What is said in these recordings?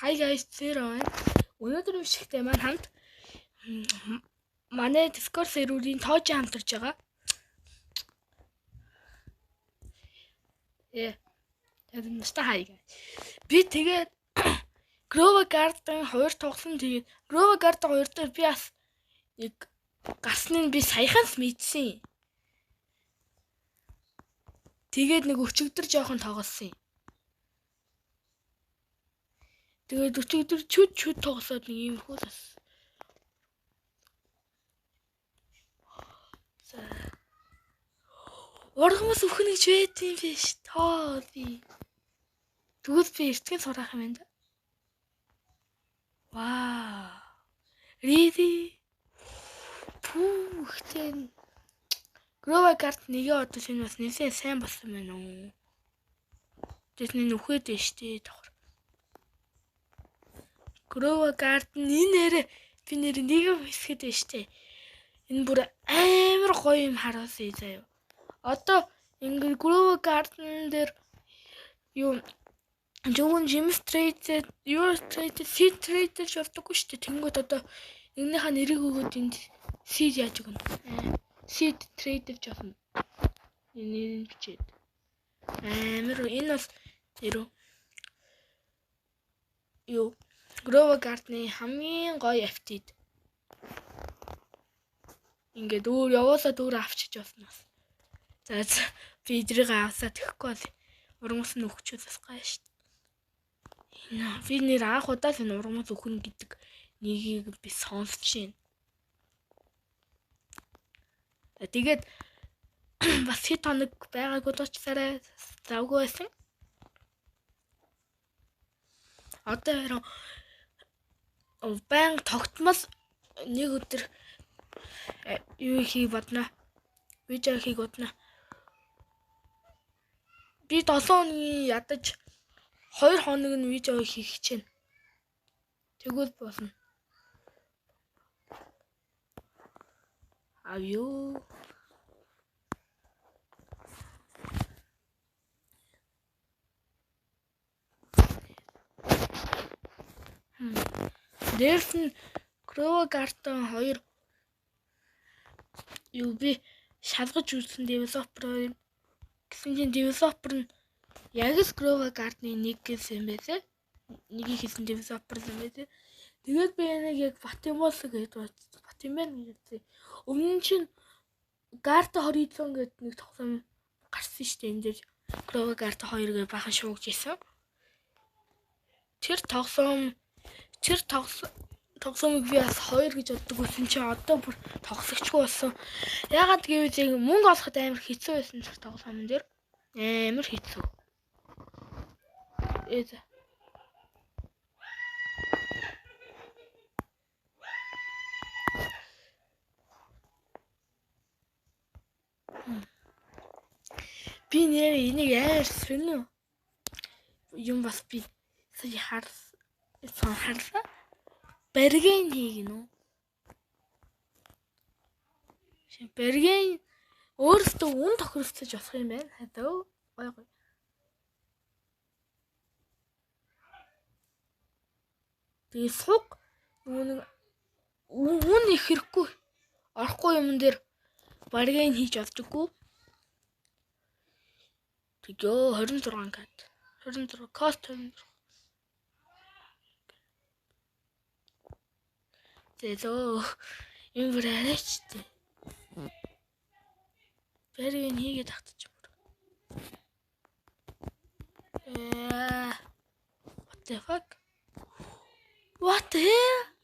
Hi guys, Zero. Өнөөдөр бишгтэй маань хамт манай Discord серверийн тоожин хамтарч байгаа. Настай hi guys. Би тэгээд Grover Garden 2 тоглосон. Тэгээд Grover Garden 2 дээр би бас нэг гарсныг би саяханс мэдсэн. Тэгээд нэг өчигдөр жоохон тоглосон юм. Тэгээд өчигдөр чүд тоглосоод нэг юм хөл бас. За. Ургамас өхнө гэж байдсан биш. Тоо би. Тэгвэл би эртхэн сурах юм байна. Вау. Really? Пүүхтэн. Grover Garden нэгэ одоо шинэ бас нэлээд сайн болсон байна уу. Тэсний нүхэд дээ штэ давхар. Grover Garden энэ би нэг хэсгэд дээ штэ. Энэ бүр амар гоё юм харуулсан заяа. Одоо ингээд Grover Garden дээр юу Жон Джимс Трейдер, Юр Трейдер, Сид Трейдер явдаггүй шүү дээ. Тэнгүүд одоо нэгнийхээ нэрийг өгөөд энд Сид яаж өгнө? Сид Трейдер жаасан. Энэ бичээд. Амар энэ бол нэр юу Grover Garden-ы хамгийн гоё автид. Ингээд өөр явуулаад өөр авчиж явсан бас. За би эдрийг авсаа тэхгүй бол урмас нь өгчөөс бас гай шүү. Би нэр анх удаа энэ урмас өхнө гэдэг нэгийг би сонсч байна. Тэгээд бас хэд хоног байгаагүй дуучсараа завгүй байсан. Одоо баян тогтмол нэг өдөр юу хийх бодно. Видео хийх бодно. Би 7 хоногийн ядаж 2 хоног нь видео хийх чинь. Тэгвэл болно. Авё. Дээрс нь Grover Garden 2 юу би шалгаж үзсэн девелопер гэсэн чинь девелопер нь яг л Grover Garden-ы нэг гэсэн байсан. Нэгийг хийсэн девелопер юм байсан. Тэгээд би энийг яг Батимос гэдэг Батимен гэсэн. Өмнө нь чинь Garden Horizon гэдэг нэг тоглоом гарсан шүү дээ. Энд дээр Grover Garden 2 гэж бахан шуугж ирсэн. Тэр тоглоомыг би бас 2 гэж боддог байсан чи одоо бүр тоглохчгүй болсон. Ягаад гэвэл мөнгө олоход амар хэцүү байсан тэр тоглоом дээр. Амар хэцүү. Би нэр энийг амар сүнэ. Юм бас би сая харсан. Берген хийгнэ үү? Берген өөрөөсөө үн тохиролцож болох юм байна. Хадаа гой. Тэгээ суг нэг үн их хэрэггүй. Орохгүй юм дээр берген хийж авдаггүй. Тэгээ 26 кат. 26 кост 26. Зэлөө юм бүрээч тээ. Берген хийгээд татчих бүр. What the fuck? What the hell?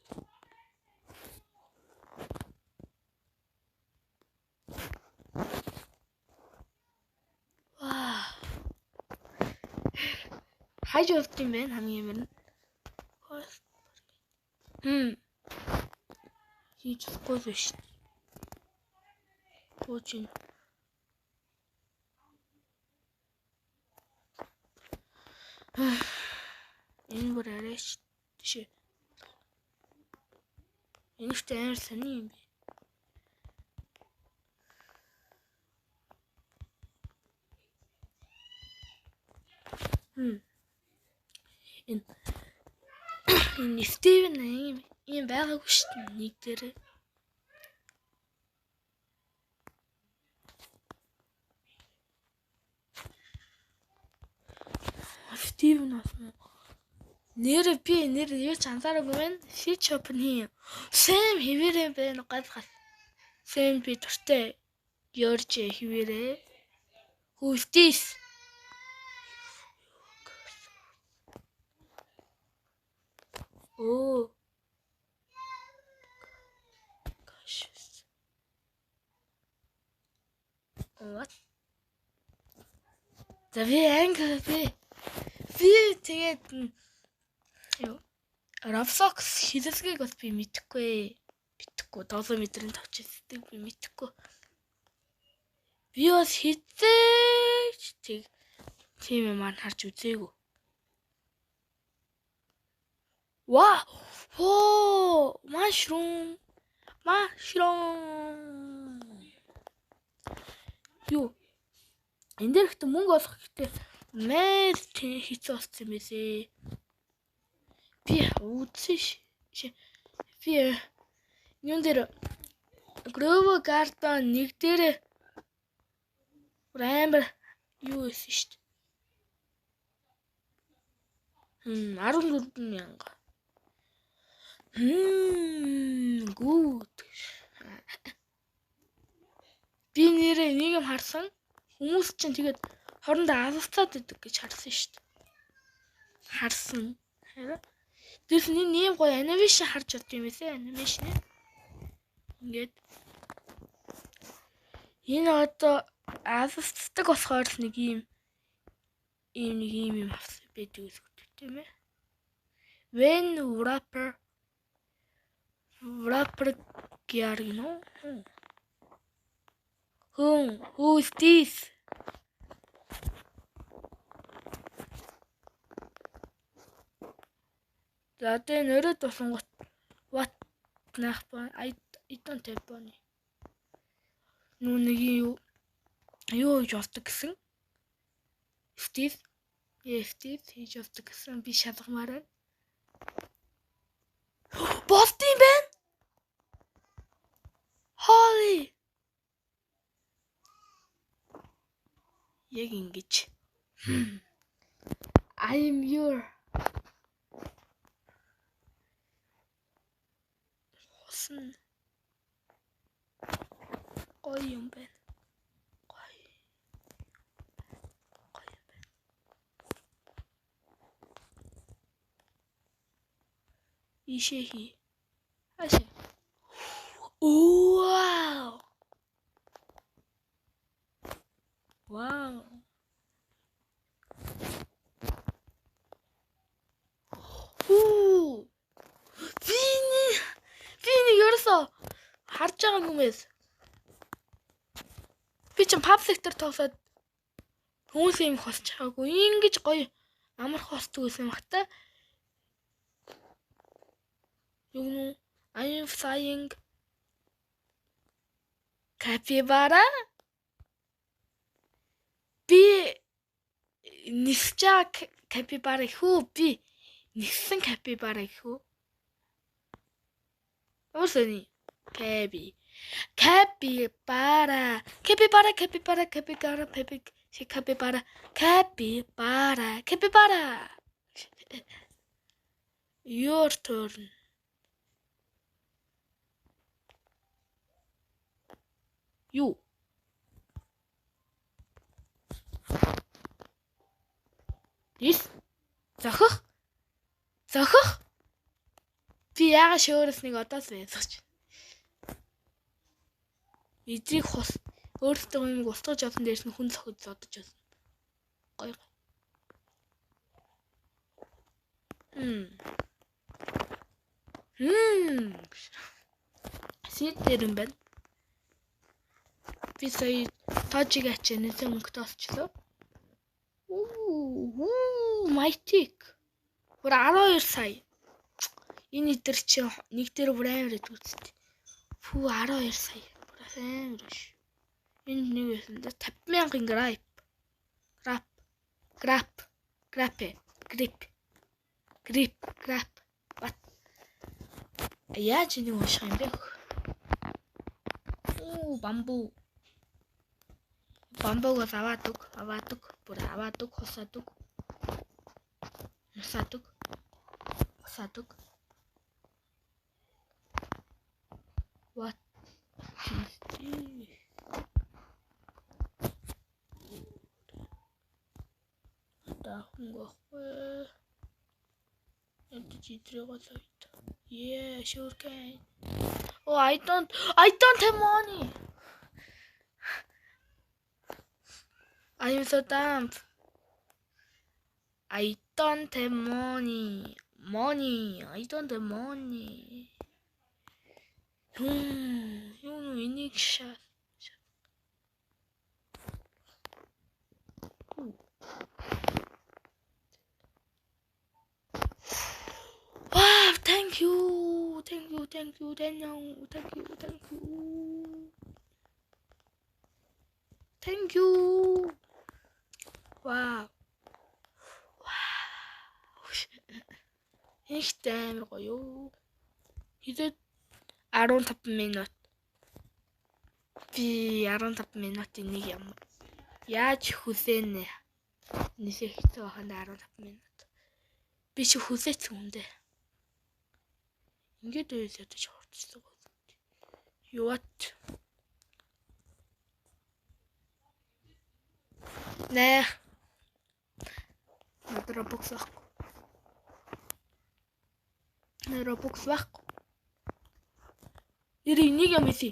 Wow. Хайж болт юм байна хамгийн юм. Хийж болохгүй биш. Пучин. Энэ бүр арайч тийш. Энэ ч амар сони юм би. Энэ Энэ Стивен ийм байгаагүй шүү дээ нэг дээр. Стивен асан. Нэр юу ч анзаараагүй байна. Шич опен хий. Сэм хэвээрээ байна гал. Сэм би дуртай. Георж хэвээрээ. Who is this? Oh. Gosh. What? За би англи би тэгээд юу Roblox хэлэлцгийг бас би мэдэхгүй. 7 метрийн тавчилтыг би мэдэхгүй. Би бас хизээч тийм юм харж үзээгүй. Wow! Oh, mushroom. Юу? Энд дээр ихтэй мөнгө олох хэрэгтэй. Мэл хийцээ болсон юм бисээ. Би үзсэн би юун дээр Grow Garden нэг дээр амар юу хийсэн шүү дээ. 14,000. Good. Би нэрээ нэг юм харсан. Хүмүүс чинь тэгээд хоорондоо алцаад идэг гэж харсан шүү дээ. Харсан. Хараа. Тэрс нэг гоё анимашн харж чадсан юм байна. Анимашн. Ингээд энэ одоо алцдаг болохоор нэг юм авсан байдаг үзэгдэх тийм ээ. When wrapper gear, you know? Who is this? За тэ нэрээ тусангот what нах ба I don't have money. Нүг юу хийж авдаг гэсэн? Steve хийж авдаг гэсэн би шалгамаар байна. Болт юм байна. Holy. Яг ингэж. I am your. Хосон. Гоё юм байна. Ишеhi. Аше. Wow. Wow. Вини ерөөсөө харж байгаа хүмүүс. Би ч паб сектор тоглоод хүмүүс юм хосч байгаагүй. Ингэж гоё амарх хосдаг байсан багтаа. Юу I am flying capybara. Би нисчаа capybara хүү би ниссэн capybara хүү. Осони capybara. Your turn. You. This. Захах. Би яагаад шөөрөөс нэг одоос байсагч. Эдрийг хос өөртөө юм устгаж авсан дээрс нь хүн зохиж зодож байна. Гоё. Сид дээр юм байна. Би сая тожиг ачаа нэгэн мөнгө тоосчлоо. Майтик. Бүр 12 сая. Энэ идэр чи нэг дээр бүр амар идэв үстэй. 12 сая. Бүр амар ш. Энэ нэг байсан да 50,000 grip. What? Яаж энийг унших юм бэ? Оо, бамбуу. Бамбууг аваадаг, бүр аваадаг, хусаадаг. Хусаадаг. What is this? Хөнгөхгүй. Энд читрэг болоод. Yeah, sure can. Oh, I don't have money. I am so dumb. I don't have money. I don't have money. Энийг шаа. Wow, thank you. Wow. Их амар гоё. Хэдээд 15 минут. Би 15 минутын нэг юм. Яаж хүсэнэ? Нисэх хэцүү байханд 15 минут. Би чи хүсээч үндэ. Ингээд үсэж хурцсан. What? Нэ. Robux байхгүй. Энийг юм ийсий.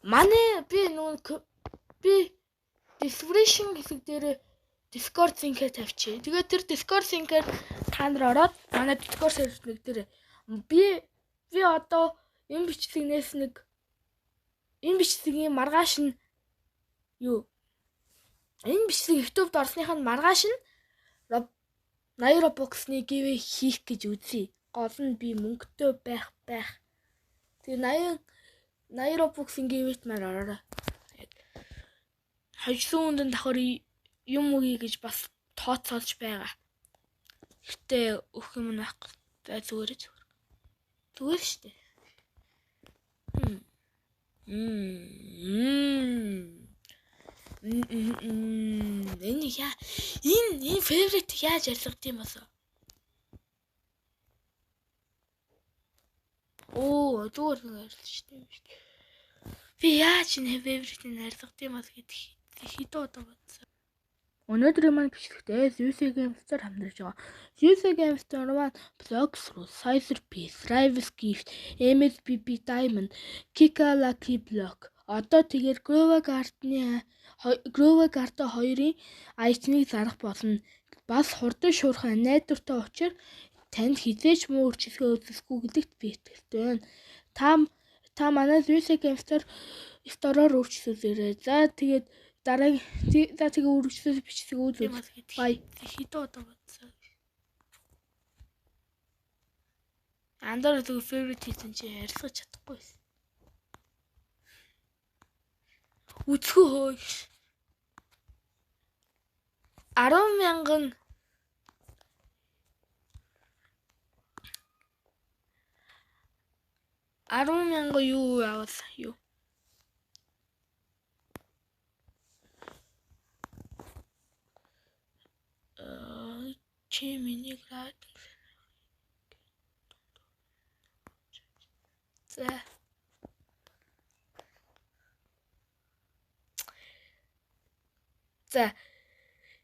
Манай би description хэсэг дээр Discord link-ээр тавьчих. Тэгээд тэр Discord link-ээр та нар ороод манай Discord server дээр би одоо энэ бичлэгийн маргааш нь юу? Энэ бичлэг YouTube-д орсных нь маргааш нь 80 Robux-ны giveaway хийх гэж үзье. Гол нь би мөнгөтэй байх. Тэгээ 80 Robux-ын giveaway-т маар ороо. Хожсон үндэн давхар юм үгүй гэж бас тооцоолж байгаа. Гэтэ өөх юм байхгүй. Зүгээр шүү дээ. Энэ favorite яаж арилгад юм босоо? Оо, зүгээр арилж тийм шүү дээ. Би яаж энэ favorite-ийг арилгад юм бос гэдэг хэдэн удаа бодсон. Өнөөдрийн маань бичлэгтээ Zeus Games-ээр хамтарч байгаа. Zeus Games-ээр маань Blox руу Sizer Piece, Rival Gift, MSBB Diamond, Kika Lucky Block. Одоо тэгээд Grove Garden 2-ын айтмыг зарах болно. Бас хурдан шуурхай найдвартай учраас танд хизээч муу үржилгээ үзэсгүй гэдэгт би итгэлтэй байна. Та манай Zeus Games-ээр store-оор үржилүүлээрэй. За тэгээд үргэлжлүүлж бичлэг үзүүл. Бай. Хэдэн удаа бодсон. Андаар зөв favorite хийсэн чи ярилцаж чадахгүй байсан. Үцхүү хөөе. 10,000 юу явал юу? Чи миний град. За.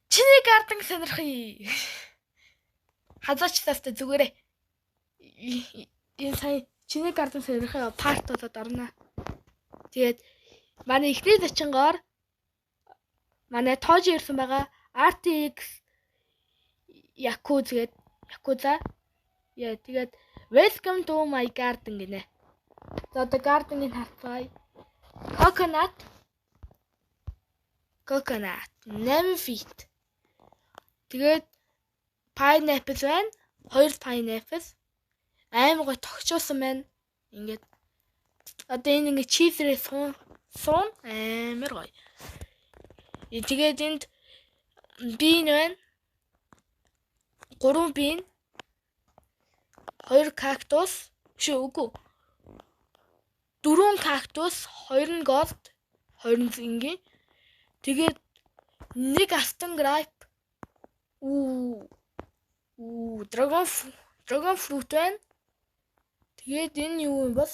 Чиний гарден сонирхъя. Хазаач тастай зүгээрээ. Энэ сая чиний гарден сонирхъя парт болоод орно. Тэгээд манай ихний зочингоор манай тоож ирсэн байгаа RTX Yakuza. Яа тэгээд welcome to my garden гинэ. За одоо garden-ыг харцгаая. Coconut 8 feet. Тэгээд pineapple байна. 2 pineapple. Амар гой тогтчулсан байна. Ингээд одоо энэ ингээд cheese-рээ суун амар гоё. Тэгээд энд бин байна. 3 бин. 2 кактус үгүй 4 кактус, 2 нь голд, 2 нь зингийн. Тэгээд 1 астон грейп. Драгон фрут байна. Тэгээд энэ юу юм бол?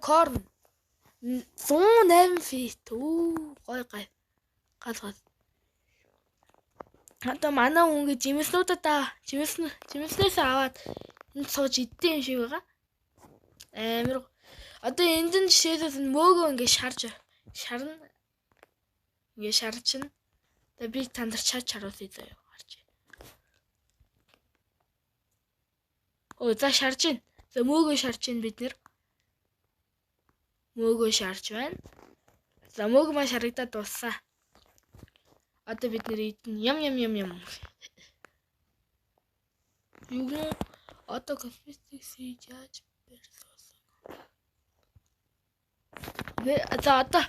Корн. 108 фит. Гой. Гал. Одоо манай хүн жимснээс аваад энд сууж идэх юм шиг байгаа. Амар. Одоо энд нь жишээлбэл мөөгөө ингээд шарна. Ингээд шарчин. Тэгээ би тандар чаруулъя заяа. За шарж гин. За мөөгөө шарж гин бид нэр. Мөөгөө шарж байна. За мөөгөө маань шарагдаад дууссан. Одоо бид нэр идэн ям. Юу одоо косметик хийж яаж барьсан. За одоо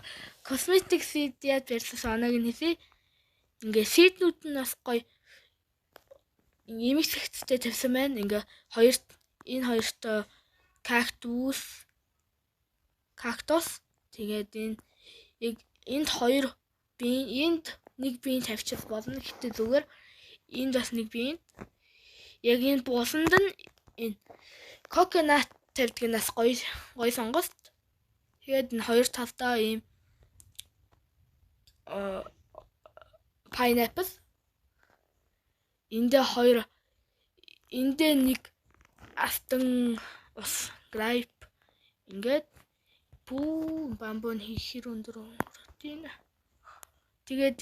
косметик хийж яаж барьсан оног нь хэлье. Ингээ сиднүүд нь бас гоё имэгцэгцтэй тавьсан байна. Ингээ энэ хоёртой кактус тэгээд энд хоёр биеийн энд нэг биеийн тавьчих болно. Гэтэ зүгээр энд бас нэг биеийн яг энэ бусанд нь энэ коконат тавьдаг нас гоё сонголт. Тэгээд энэ хоёр талдаа ийм pineapple эндээ нэг астан ус грейп ингээд бамбон хэр өндөр тийм. Тэгээд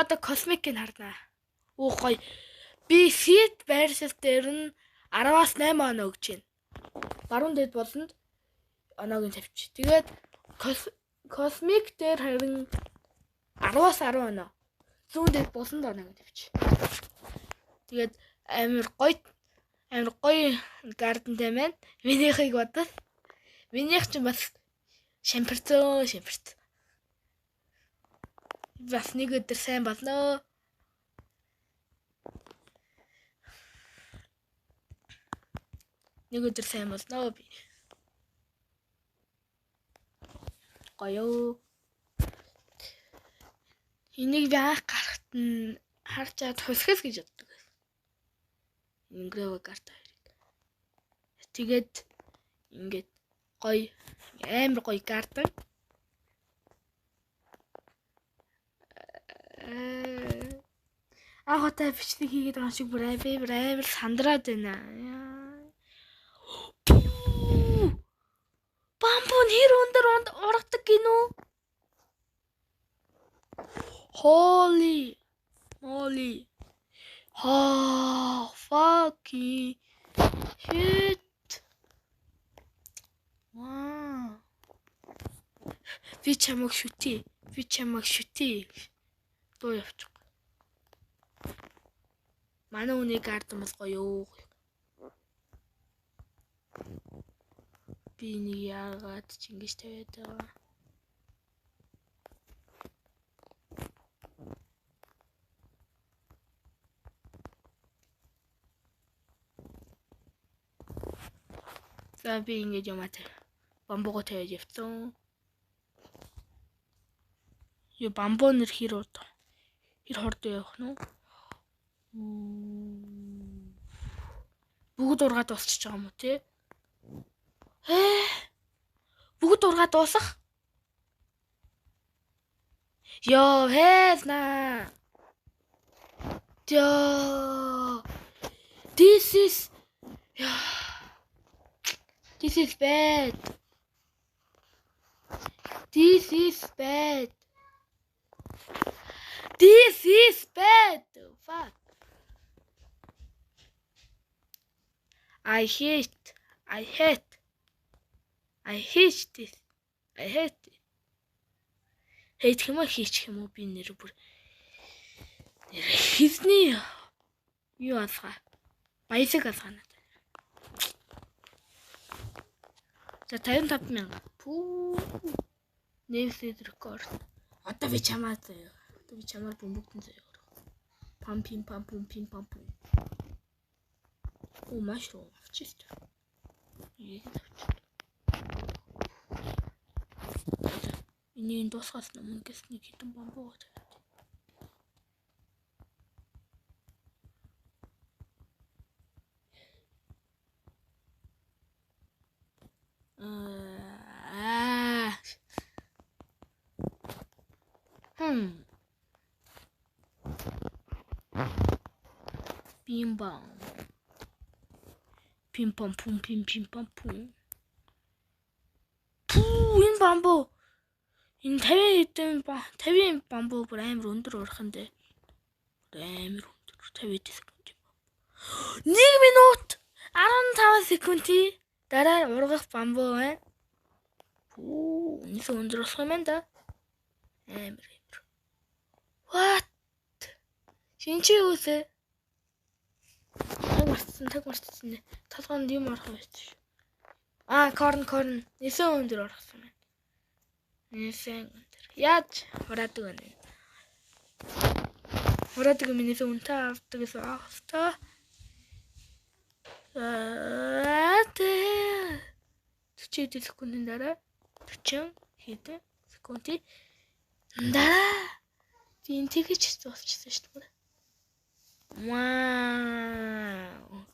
одоо косметик нь харнаа. Гоё. Би фит байршил дээр нь 10-аас 8 оноо өгч байна. Баруун дэд болонд оноог нь тавьчих. Тэгээд косметик дээр харин 10-аас 10 оноо. Зүүн дэд болонд оноог нь тавьчих. Тэгээд амар гоё гардентай байна. Минийхийг бодвол минийх ч бас шампирт. Бас нэг өдөр сайн болно. Би. Гоё. Энийг би анх гарахт нь харж чад хусгас гэж боддог. Ингрэв карта хэрэг. Тэгээд ингээд гоё амар гоё гарден. Ахтай бичлэг хийгээд байгаа шиг бүр амар сандраад байна. Бамбон хэр өндөр ургадаг гинөө. Holy moly. Fuck shit. Wow. Би чамайг шүтээ. Дуу явчих. Манай үний гарден бол гоё. Би нэг яагаад ч ингэж тавиад байгаа. За би ингэж юматай бамбугаа тавиад явцсан. Юу бамбуу нэр хэр хордоо явах нь уу? Бүгд ургаад дуусчих байгаа юм уу те? Бүгд ургаад дуусах? Yo, hell This is bad. Fuck. I hate this. Hate хийчих юм уу би нэр бүр хийсний юу асгаа. Баясаг асгаана. За 55,000. Нэвсэд рекорд. Одоо би чамаар бөмбөгдөн заяа. Пам. Оо mushroom авчихсан. Энийг авчих. Энийг дуусгаас өмнө гэсний хитэн бамбуу тавьчих. Бимбам. Пимпам пум пимпам пум. Пүү энэ бамбуу. Энэ 50 бамбуу бүр амар өндөр урахандээ. Амар өндөр 50 секунд. 1 минут 15 секунд дараа ургах бамбуу байна. Пүү энэ өндөр урах юм да. Амар. What? Шинчээ үсэ. Таг марцсан. Толгоонд юм орох байж. Корн. Нэсэн өндөр орохсон байна. Нэсэн өндөр. Яаж хураадаг вэ? Хураадаг минийс үнтэй авдаг гэсэн ахтай. 40 секундын дараа 40 хэдэн секундын дараа тийм тэгэж дуусчихсан шүү дээ. Вау.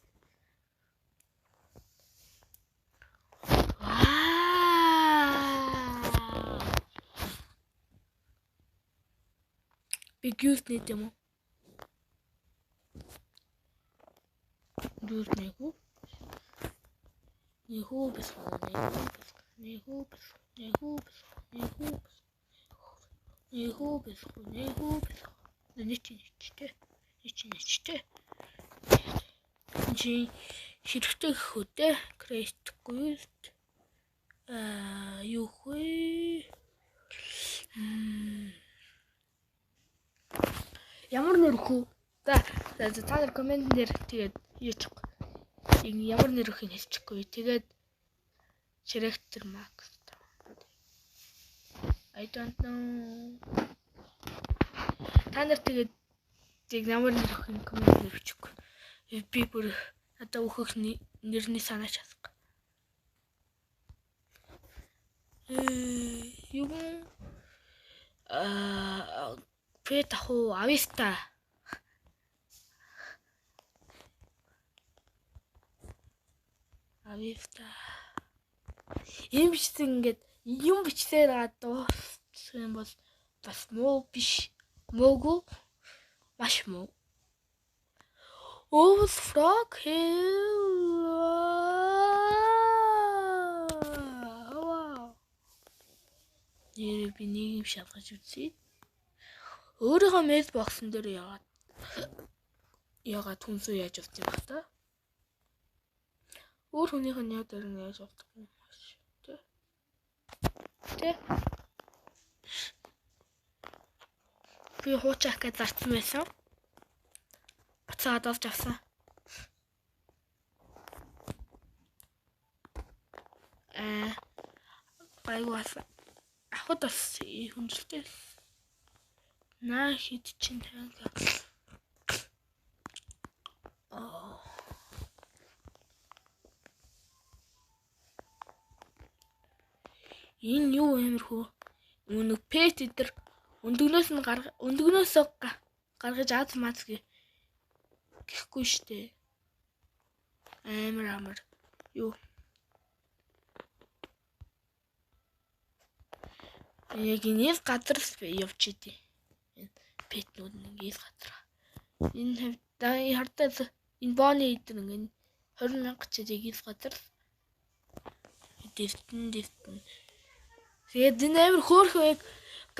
Big use need them. Do Nehu. Хэрэгтэй хөдөө крэстгүй юу хөө ямар нэрхүү та нар комент дээр тэгээд хийчих. Ямар нэрхийг хэлчихгүй. Тэгээд character max. I don't know. Та нар тэгээд ямар нэрхийг комент дээр бичихгүй. Би бүр одоо өөхөх нэрний санаач хасах. Юу Пет аху ависта. Ийм бичсэн ингээд юм бичсээр дууссан бол бас муу биш. Муугүй маш муу. Овс фрог би нэг юм шалгаж үзье. Өөрийнхөө мэйл боксон дээр яагаад түнсөө яаж авч юм бэ та? Өөр хүнийх нь яа дээр нь яаж авдаг юм маш тэ. Би хуучаах гэж зарцсан байсан. Буцаад авч авсан. Байгаас ахад бас хүнжилтэй. Наа хит чин тавиа. Энэ юу амархөө? Өнөг пет эдэр өндөгнөөс гаргаж аз маз гэхгүй штэ. Амар юу? Яг энэ газар явж идэв. Петнүүд нэг газар. Энэ хавьдаа энэ бооны эдэр ингэ 20,000 чирийг газар. Дэвтэн. Тэгээд энэ амар хөөрхөн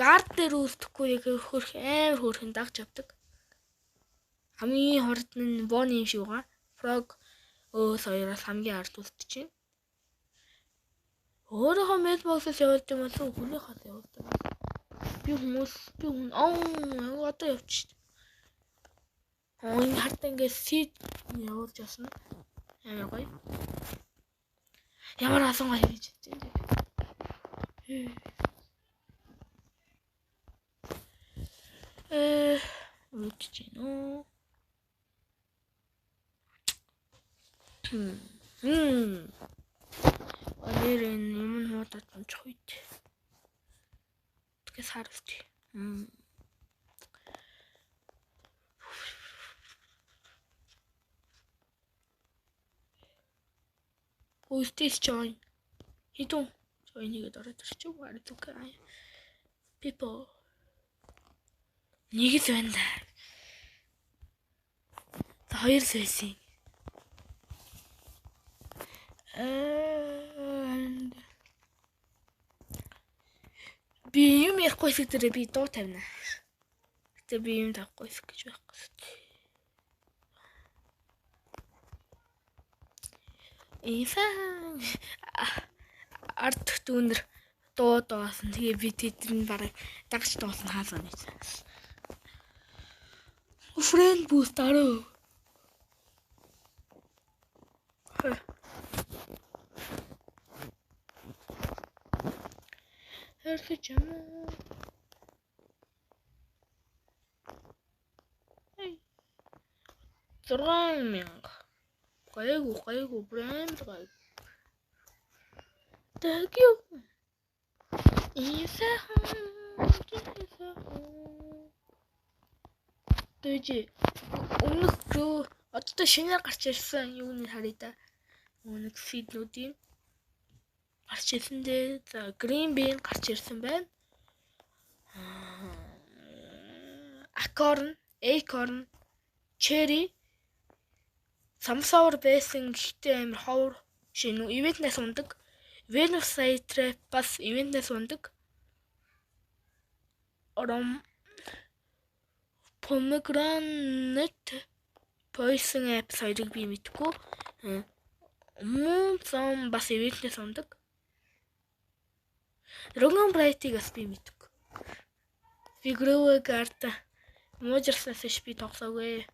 гард дээр үлдэхгүй яг амар хөөрхөн дагж авдаг. Хамгийн хорд нь бооны юм шиг байгаа. Frog соёроос хамгийн ард үлдчихэв. Өөрийнхөө mailbox-аас явуулж юм бол хүний хат явуулдаг. Би хүн одоо явчих. Энэ харт ингээд seed явуулж ясна. Амар гоё. Ямар асан гоё хийж байна. Үчиж нөө. Нэрэн юм нуудад унчих үед. Тэгээс харуулт. Who's this join? Хитэн join-ийг ороод ирчих. Where to go? People. Нэг л байна да. Хоёр л байсан. Би юм ярихгүй хэвээр би дуу тавина. Гэтэ би юм тавихгүй гэж байхгүй. Ард дүүнэр дуу доосон. Тэгээ би тэдний бараг дагч доосон хаалга нэг. Friend boost аруу. Хэрхэж юм. Эй. 6,000. Гайгүй брэнд гайгүй. Thank you. Тэжи өмнөх рүү одоо шинээр гарч ирсэн юуны харъя да. Өмнөх фиднүүдийн гарч ирсэн дээ. За green bean гарч ирсэн байна. Acorn, cherry, sunflower байсан гэхдээ амар ховор шинэ ивентнээс ундаг. Venus Flytrap бас ивентнээс ундаг. Pomegranate Poison Apps хоёрыг би мэдгүй. Moon бас ивентнээс ундаг. Dragon Bright-ийг бас би мэдгүй. Би Grow карта мужирснаас би тоглоагүй.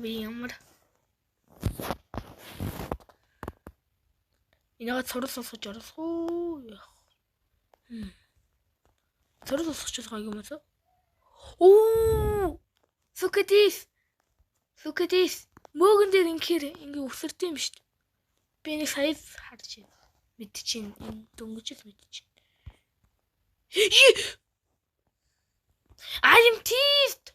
Би ямар Инага цорол сонсож орсоо. Цорол сонсож байгаа юм уу? Оо! Look at this. Мөгөн дээр ингээ өсөрт юм шүү дээ. Би нэг сая харж байна. Мэдчихээн. Энэ дөнгөж л мэдчихээн. I am teased.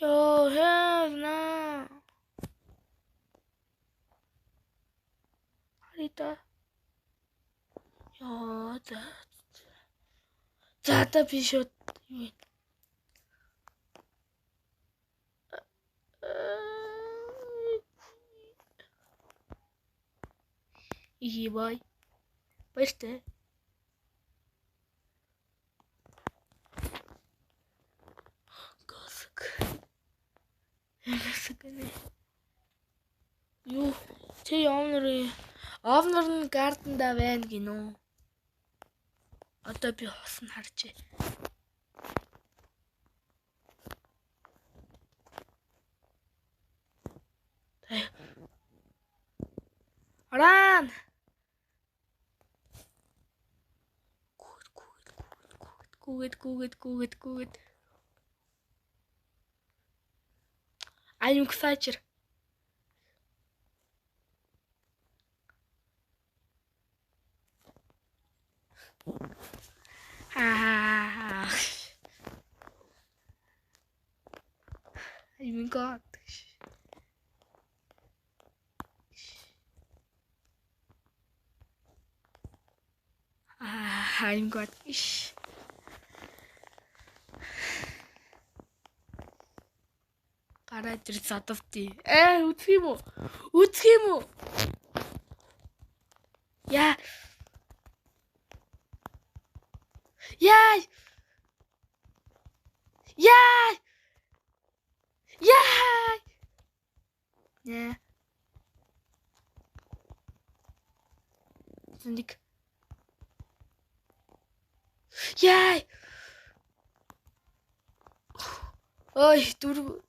Yo, hell no. Harita. Yo, that episode. Boy. Where's the? Юу чи овнор нь гарданда байна гинөө. Одоо би хос нь харж байна. Аран. Гүгэд. I'm excited. I'm God. I'm God. Гараад ир задавтий. Үтх юм уу? Яа. Не. Зэник. Яй. Ой, дөрөв.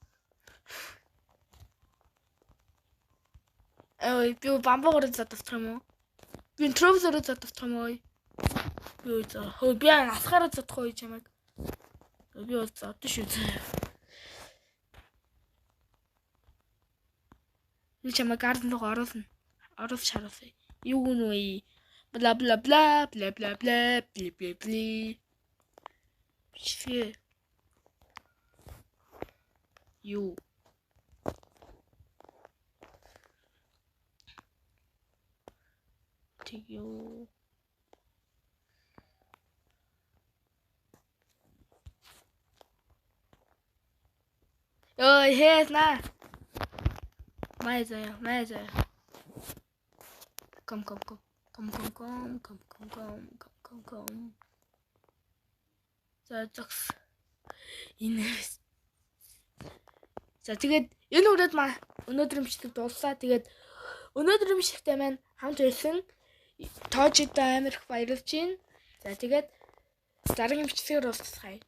Ой, би бамбагоор задавчих юм уу? Би тровзороо задавчих юм уу? Би зөө. Хөө би насгаараа зодох уу чамайг. Би бол зодсон шүү. Би чамайг гарден руу оруулна. Оруулж харуулъя. Юу гүн вэ? Бла бла бла бла бла бла бли бли бли. Чи юу Тиё. Ой, на. Майза. Ком. За зогс. За тэгээд энэ үрээд өнөөдрийн бичлэг дууссаа. Тэгээд өнөөдрийн бичлэгтэй маань хамт байсан тоожид амар их баярлж байна. За тэгээд дараагийн бичлэгээр уулзцгаая.